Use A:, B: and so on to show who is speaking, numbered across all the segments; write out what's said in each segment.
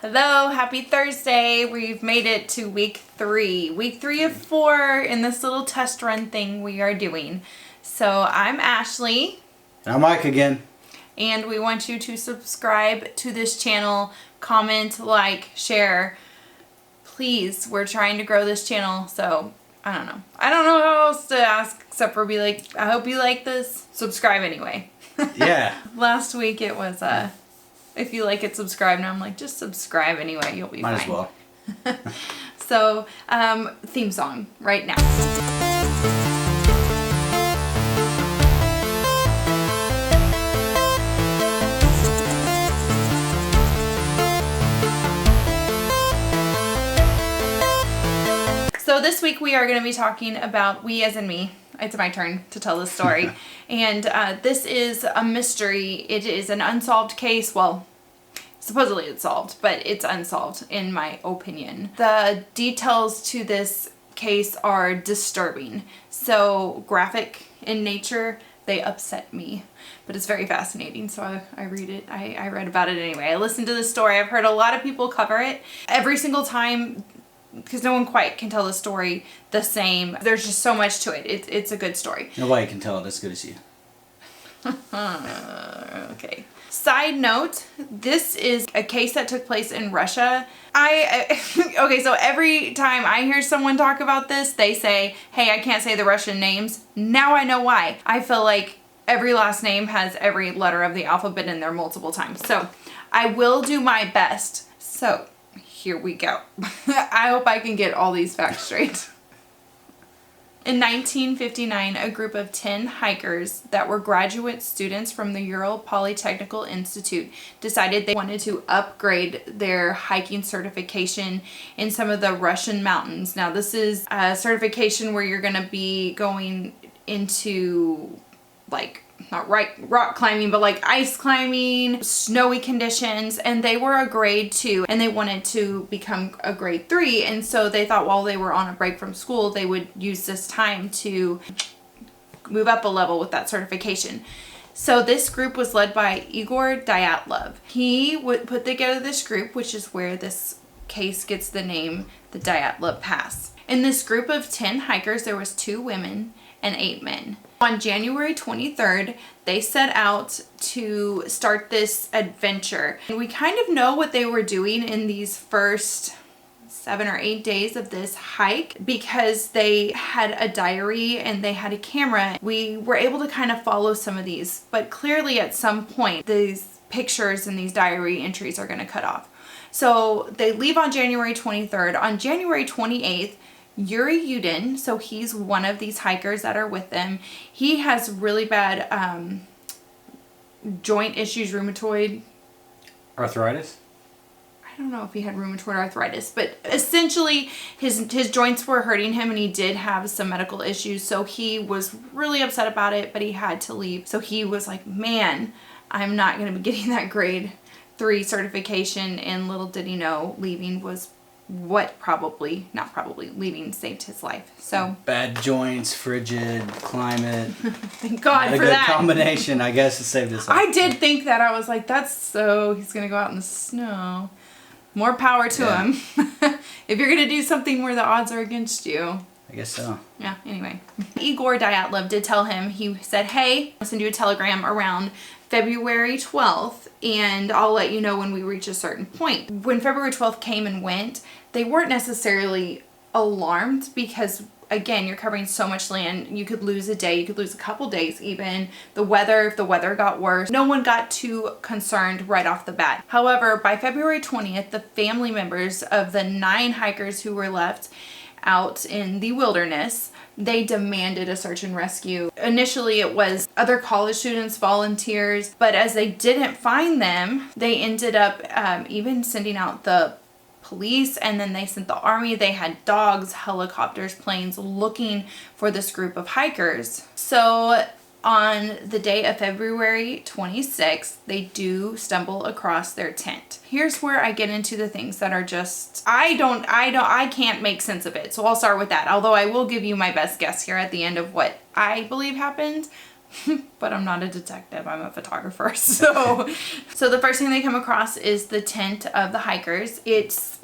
A: Hello, happy Thursday. We've made it to week 3. Week 3 of 4 in this little test run thing we are doing. So I'm Ashley.
B: And I'm Mike again.
A: And we want you to subscribe to this channel, comment, like, share. Please, we're trying to grow this channel, so I don't know. I don't know how else to ask except for be like, I hope you like this. Subscribe anyway.
B: Yeah.
A: Last week it was if you like it, subscribe. Now I'm like, just subscribe anyway. You'll be fine.
B: Might as well.
A: So, theme song right now. So this week we are going to be talking about we as in me. It's my turn to tell this story. And this is a mystery. It is an unsolved case. Well, supposedly it's solved, but it's unsolved in my opinion. The details to this case are disturbing. So graphic in nature, they upset me. But it's very fascinating, so I read it. I read about it anyway. I listened to the story. I've heard a lot of people cover it. Every single time, because no one quite can tell the story the same. There's just so much to it. It's a good story.
B: Nobody can tell it as good as you.
A: Okay. Side note, this is a case that took place in Russia. Okay, so every time I hear someone talk about this, they say, hey, I can't say the Russian names. Now I know why. I feel like every last name has every letter of the alphabet in there multiple times. So I will do my best. So here we go. I hope I can get all these facts straight. In 1959, a group of 10 hikers that were graduate students from the Ural Polytechnical Institute decided they wanted to upgrade their hiking certification in some of the Russian mountains. Now, this is a certification where you're going to be going into like not rock climbing, but like ice climbing, snowy conditions, and they were a grade 2 and they wanted to become a grade 3. And so they thought while they were on a break from school, they would use this time to move up a level with that certification. So this group was led by Igor Dyatlov. He would put together this group, which is where this case gets the name, the Dyatlov Pass. In this group of 10 hikers, there was 2 women and 8 men. On January 23rd, they set out to start this adventure. And we kind of know what they were doing in these first 7 or 8 days of this hike because they had a diary and they had a camera. We were able to kind of follow some of these, but clearly at some point, these pictures and these diary entries are going to cut off. So they leave on January 23rd. On January 28th, Yuri Yudin, so he's one of these hikers that are with them. He has really bad joint issues, rheumatoid
B: Arthritis?
A: I don't know if he had rheumatoid arthritis, but essentially his joints were hurting him and he did have some medical issues. So he was really upset about it, but he had to leave. So he was like, man, I'm not going to be getting that grade 3 certification. And little did he know, leaving was leaving saved his life. So
B: bad joints, frigid climate.
A: Thank God for that.
B: A good combination, I guess, it saved his life.
A: I did think that. I was like, that's so he's gonna go out in the snow. More power to him. If you're gonna do something where the odds are against you.
B: I guess so.
A: Yeah, anyway. Igor Dyatlov did tell him, he said, hey, I'll send you a telegram around February 12th and I'll let you know when we reach a certain point. When February 12th came and went, they weren't necessarily alarmed because, again, you're covering so much land. You could lose a day, you could lose a couple days even. The weather, if the weather got worse, no one got too concerned right off the bat. However, by February 20th, the family members of the 9 hikers who were left out in the wilderness, they demanded a search and rescue. Initially it was other college students, volunteers, but as they didn't find them, they ended up even sending out the police, and then they sent the army. They had dogs, helicopters, planes looking for this group of hikers. So on the day of February 26th, they do stumble across their tent. Here's where I get into the things that are just, I can't make sense of it. So I'll start with that. Although I will give you my best guess here at the end of what I believe happened. but I'm not a detective, I'm a photographer. So the first thing they come across is the tent of the hikers. It's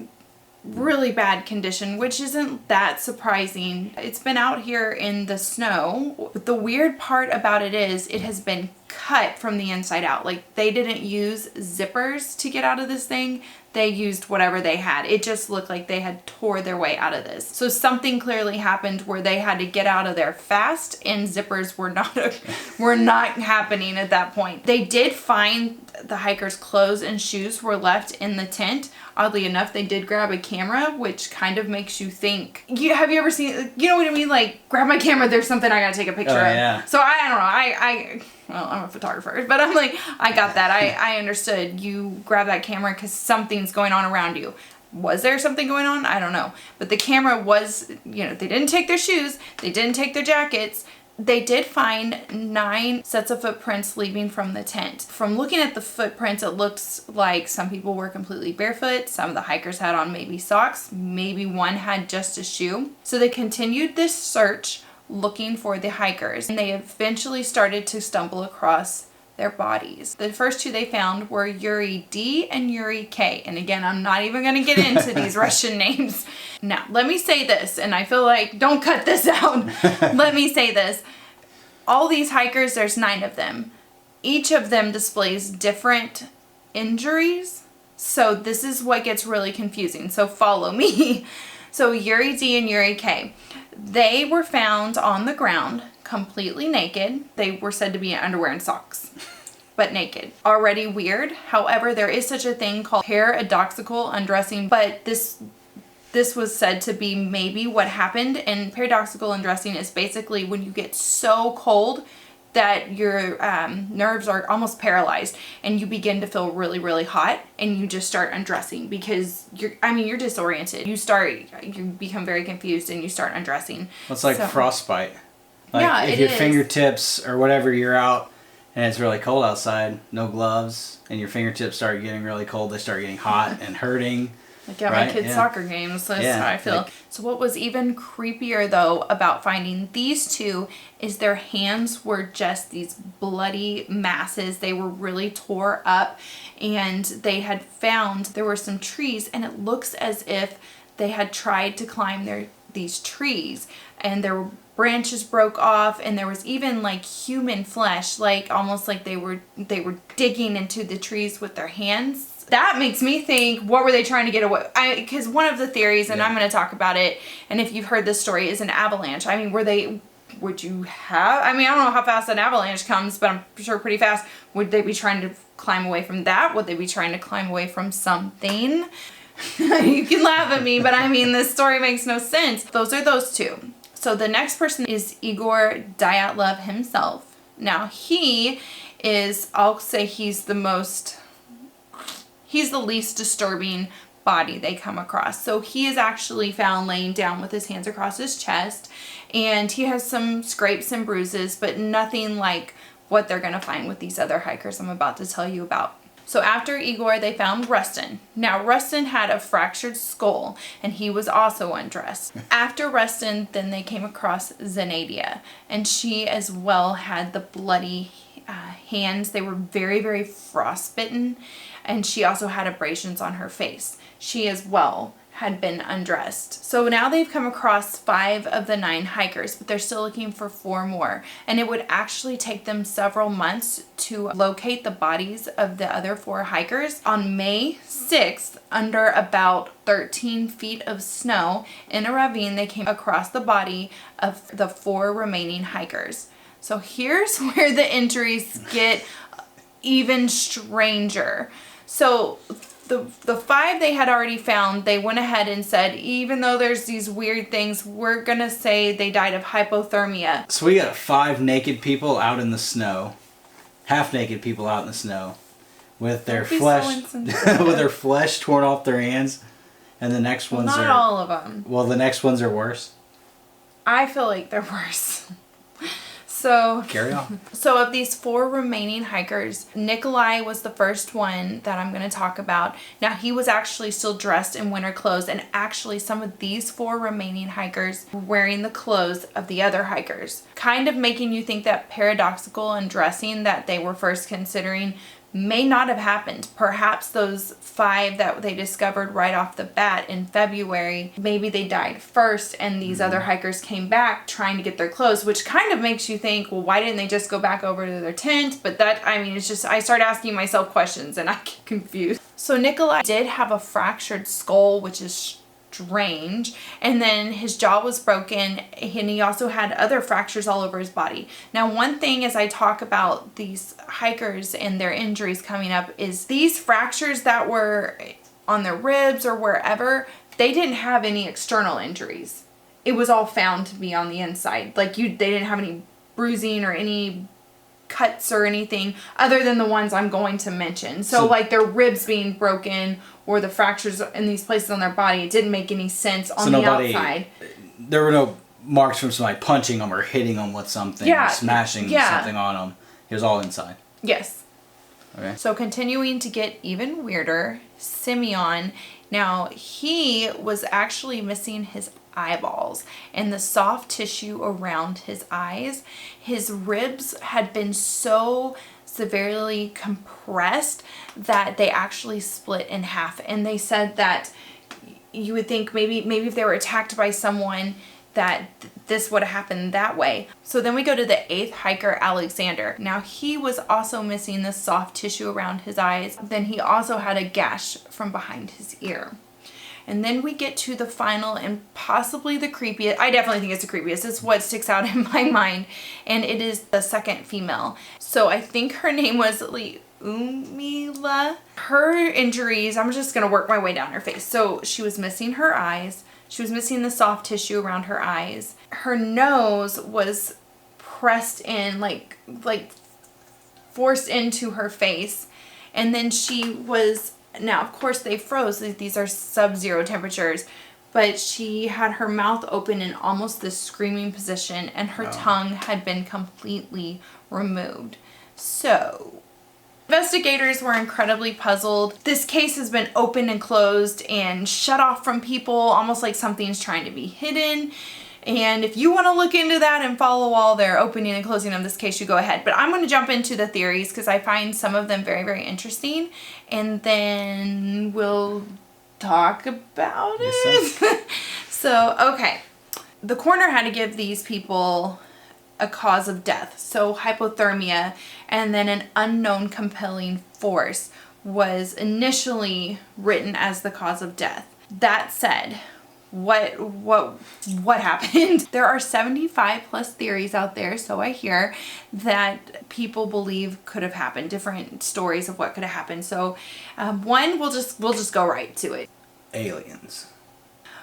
A: really bad condition, which isn't that surprising. It's been out here in the snow. But the weird part about it is it has been cut from the inside out. Like, they didn't use zippers to get out of this thing. They used whatever they had. It just looked like they had tore their way out of this. So something clearly happened where they had to get out of there fast, and zippers were not happening at that point. They did find the hikers' clothes and shoes were left in the tent. Oddly enough, they did grab a camera, which kind of makes you think. Have you ever seen, you know what I mean? Like, grab my camera, there's something I gotta take a picture of.
B: Yeah.
A: So I don't know, well, I'm a photographer, but I'm like, I got that. I understood. You grab that camera because something's going on around you. Was there something going on? I don't know. But the camera was, they didn't take their shoes. They didn't take their jackets. They did find 9 sets of footprints leaving from the tent. From looking at the footprints, it looks like some people were completely barefoot. Some of the hikers had on maybe socks. Maybe one had just a shoe. So they continued this search looking for the hikers, and they eventually started to stumble across their bodies. The first 2 they found were Yuri D and Yuri K. And again, I'm not even going to get into these Russian names. Now, let me say this, and I feel like, don't cut this out. Let me say this. All these hikers, there's 9 of them. Each of them displays different injuries. So this is what gets really confusing. So follow me. So Yuri D and Yuri K. They were found on the ground, completely naked. They were said to be in underwear and socks, but naked. Already weird. However, there is such a thing called paradoxical undressing, but this was said to be maybe what happened. And paradoxical undressing is basically when you get so cold that your nerves are almost paralyzed and you begin to feel really, really hot, and you just start undressing because you're disoriented. You become very confused and you start undressing.
B: It's like frostbite. Like,
A: yeah,
B: if your fingertips or whatever, you're out and it's really cold outside, no gloves, and your fingertips start getting really cold, they start getting hot and hurting.
A: Like at my kids' soccer games, that's how I feel. So what was even creepier though about finding these 2 is their hands were just these bloody masses. They were really tore up, and they had found there were some trees, and it looks as if they had tried to climb these trees, and their branches broke off, and there was even like human flesh, like almost like they were digging into the trees with their hands. That makes me think, what were they trying to get away? Because one of the theories, and I'm going to talk about it, and if you've heard this story, is an avalanche. I don't know how fast an avalanche comes, but I'm sure pretty fast. Would they be trying to climb away from that? Would they be trying to climb away from something? You can laugh at me, but this story makes no sense. Those are those 2. So the next person is Igor Dyatlov himself. Now he is, I'll say he's the least disturbing body they come across. So he is actually found laying down with his hands across his chest, and he has some scrapes and bruises, but nothing like what they're going to find with these other hikers I'm about to tell you about. So after Igor, they found Rustin. Now Rustin had a fractured skull, and he was also undressed. After Rustin, then they came across Zenadia, and she as well had the bloody hands. They were very, very frostbitten, and she also had abrasions on her face. She as well had been undressed. So now they've come across 5 of the 9 hikers, but they're still looking for 4 more. And it would actually take them several months to locate the bodies of the other 4 hikers. On May 6th, under about 13 feet of snow in a ravine, they came across the body of the 4 remaining hikers. So here's where the injuries get even stranger. So the 5 they had already found, they went ahead and said, even though there's these weird things, we're gonna say they died of hypothermia.
B: So we got 5 naked people out in the snow, half naked people out in the snow, with their flesh, with their flesh torn off their hands, and the next ones
A: not
B: are
A: all of them.
B: Well, the next ones are worse.
A: I feel like they're worse. So
B: carry on.
A: So of these 4 remaining hikers, Nikolai was the first one that I'm going to talk about. Now he was actually still dressed in winter clothes, and actually some of these 4 remaining hikers were wearing the clothes of the other hikers, kind of making you think that paradoxical undressing that they were first considering may not have happened. Perhaps those 5 that they discovered right off the bat in February, maybe they died first and these other hikers came back trying to get their clothes, which kind of makes you think, well, why didn't they just go back over to their tent? But that, I mean, it's just, I start asking myself questions and I get confused. So Nikolai did have a fractured skull, which is strange, and then his jaw was broken, and he also had other fractures all over his body. Now, one thing as I talk about these hikers and their injuries coming up is these fractures that were on their ribs or wherever, they didn't have any external injuries. It was all found to be on the inside. Like they didn't have any bruising or any cuts or anything other than the ones I'm going to mention. So like their ribs being broken or the fractures in these places on their body, it didn't make any sense on the outside.
B: There were no marks from somebody punching them or hitting them with something or smashing something on them. It was all inside.
A: Yes.
B: Okay.
A: So continuing to get even weirder, Simeon, now he was actually missing his eyeballs and the soft tissue around his eyes. His ribs had been so severely compressed that they actually split in half, and they said that you would think maybe if they were attacked by someone that this would have happened that way. So then we go to the 8th hiker, Alexander. Now he was also missing the soft tissue around his eyes. Then he also had a gash from behind his ear. And then we get to the final and possibly the creepiest. I definitely think it's the creepiest. It's what sticks out in my mind. And it is the 2nd female. So I think her name was Umila. Her injuries, I'm just going to work my way down her face. So she was missing her eyes. She was missing the soft tissue around her eyes. Her nose was pressed in, like forced into her face. And then she was, now of course they froze. These are sub-zero temperatures. But she had her mouth open in almost this screaming position, and her tongue had been completely removed. So investigators were incredibly puzzled. This case has been opened and closed and shut off from people, almost like something's trying to be hidden. And if you want to look into that and follow all their opening and closing of this case, you go ahead. But I'm going to jump into the theories because I find some of them very, very interesting. And then we'll talk about it. So, okay. The coroner had to give these people a cause of death. So hypothermia and then an unknown compelling force was initially written as the cause of death. That said, what happened? There are 75 plus theories out there, so I hear, that people believe could have happened, different stories of what could have happened. So one, we'll just go right to it.
B: Aliens.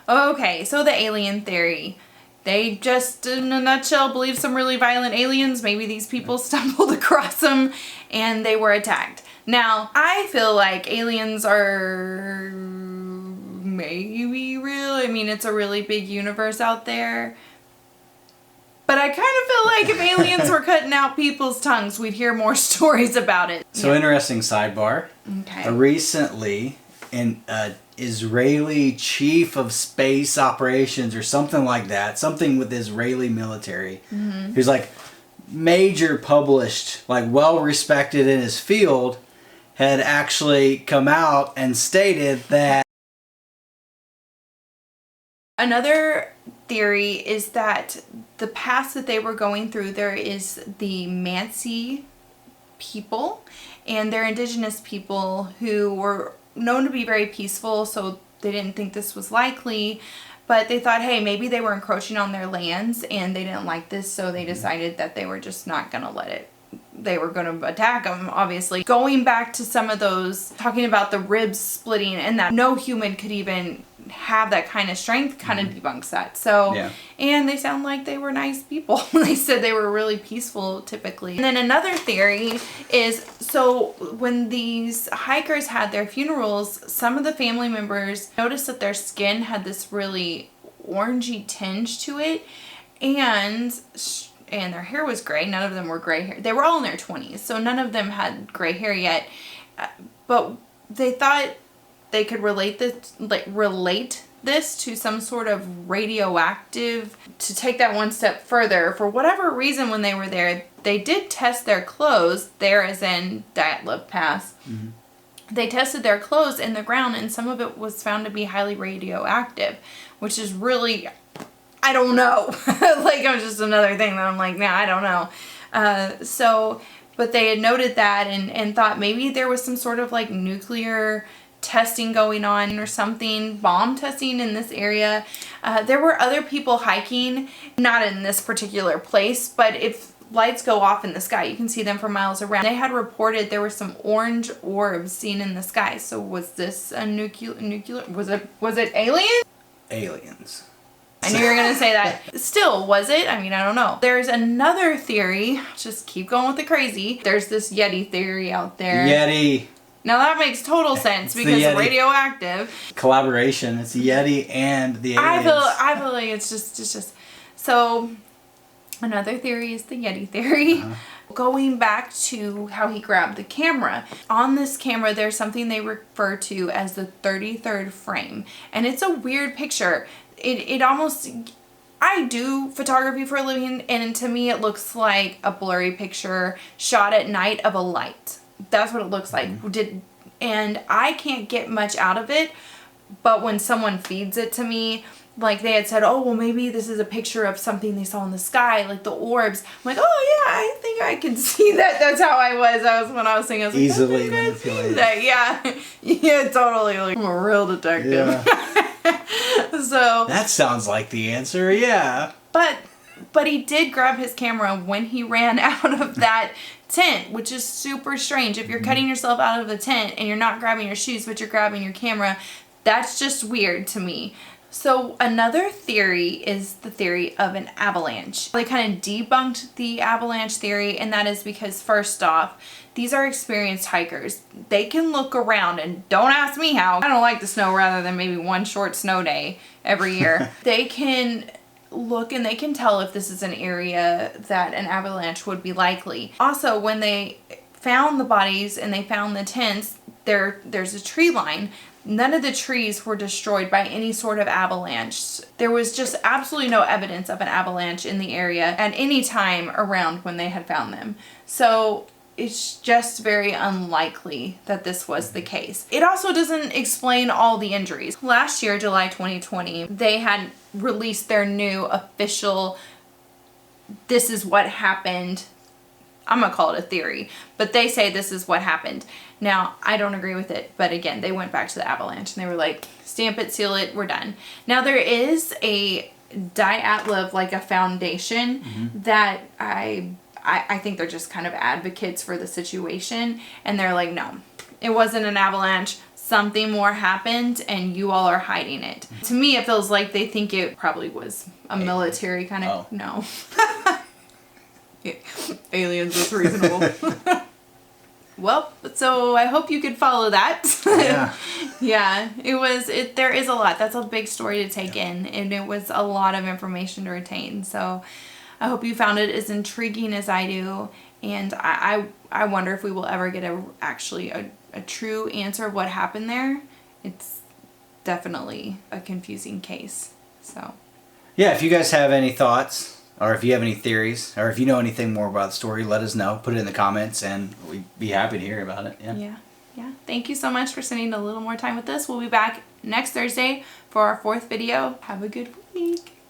A: Okay, so the alien theory. They just, in a nutshell, believe some really violent aliens. Maybe these people stumbled across them and they were attacked. Now, I feel like aliens are maybe real. I mean, it's a really big universe out there. But I kind of feel like if aliens were cutting out people's tongues, we'd hear more stories about it.
B: So interesting sidebar.
A: Okay.
B: Recently, an Israeli chief of space operations or something like that, something with the Israeli military, who's like major published, like well respected in his field, had actually come out and stated that.
A: Another theory is that the pass that they were going through, there is the Mansi people, and they're indigenous people who were known to be very peaceful, so they didn't think this was likely, but they thought, hey, maybe they were encroaching on their lands and they didn't like this, so they decided that they were just not going to let it. They were going to attack them, obviously. Going back to some of those, talking about the ribs splitting and that no human could even have that kind of strength, kind of debunks that. So, yeah. And they sound like they were nice people. They said they were really peaceful typically. And then another theory is, so when these hikers had their funerals, some of the family members noticed that their skin had this really orangey tinge to it, and and their hair was gray. None of them were gray hair. They were all in their 20s, so none of them had gray hair yet. But they thought they could relate this to some sort of radioactive. To take that one step further, for whatever reason, when they were there, they did test their clothes. There, as in Dyatlov Pass. Mm-hmm. They tested their clothes in the ground, and some of it was found to be highly radioactive, which is really, I don't know. Like, it was just another thing that I'm like, nah, I don't know. But they had noted that and thought maybe there was some sort of like nuclear testing going on or something, bomb testing in this area. There were other people hiking, not in this particular place, but if lights go off in the sky, you can see them for miles around. They had reported there were some orange orbs seen in the sky. So was this a nuclear, was it aliens?
B: Aliens.
A: I knew you were going to say that. Still, was it? I mean, I don't know. There's another theory. Just keep going with the crazy. There's this Yeti theory out there.
B: Yeti.
A: Now that makes total sense because radioactive.
B: Collaboration. It's Yeti and the aliens.
A: I feel like it's just. So, another theory is the Yeti theory. Uh-huh. Going back to how he grabbed the camera. On this camera, there's something they refer to as the 33rd frame. And it's a weird picture. It almost, I do photography for a living, and to me it looks like a blurry picture shot at night of a light. That's what it looks like. And I can't get much out of it, but when someone feeds it to me, like they had said, oh, well, maybe this is a picture of something they saw in the sky, like the orbs. I'm like, oh yeah, I think I can see that. That's how I was when I was singing. I was like,
B: easily manipulated.
A: Yeah. Yeah, totally. Like, I'm a real detective. Yeah. So
B: that sounds like the answer, yeah.
A: But he did grab his camera when he ran out of that tent, which is super strange. If you're cutting yourself out of the tent and you're not grabbing your shoes, but you're grabbing your camera, that's just weird to me. So another theory is the theory of an avalanche. They kind of debunked the avalanche theory, and that is because, first off, these are experienced hikers. They can look around, and don't ask me how. I don't like the snow rather than maybe one short snow day every year. They can look and they can tell if this is an area that an avalanche would be likely. Also, when they found the bodies and they found the tents, there's a tree line. None of the trees were destroyed by any sort of avalanche. There was just absolutely no evidence of an avalanche in the area at any time around when they had found them. So it's just very unlikely that this was the case. It also doesn't explain all the injuries. Last year, July 2020, they had released their new official, this is what happened. I'm gonna call it a theory, but they say this is what happened. Now, I don't agree with it, but again, they went back to the avalanche and they were like, stamp it, seal it, we're done. Now, there is a Dyatlov, like a foundation, that I think they're just kind of advocates for the situation, and they're like, no, it wasn't an avalanche. Something more happened and you all are hiding it. To me, it feels like they think it probably was a military kind of, no. Aliens is reasonable. Well, so I hope you could follow that.
B: Yeah.
A: Yeah, there is a lot. That's a big story to take in, and it was a lot of information to retain. So I hope you found it as intriguing as I do, and I wonder if we will ever get a true answer of what happened there. It's definitely a confusing case. So
B: yeah, if you guys have any thoughts, or if you have any theories, or if you know anything more about the story, let us know. Put it in the comments, and we'd be happy to hear about it. Yeah.
A: Thank you so much for spending a little more time with us. We'll be back next Thursday for our 4th video. Have a good week.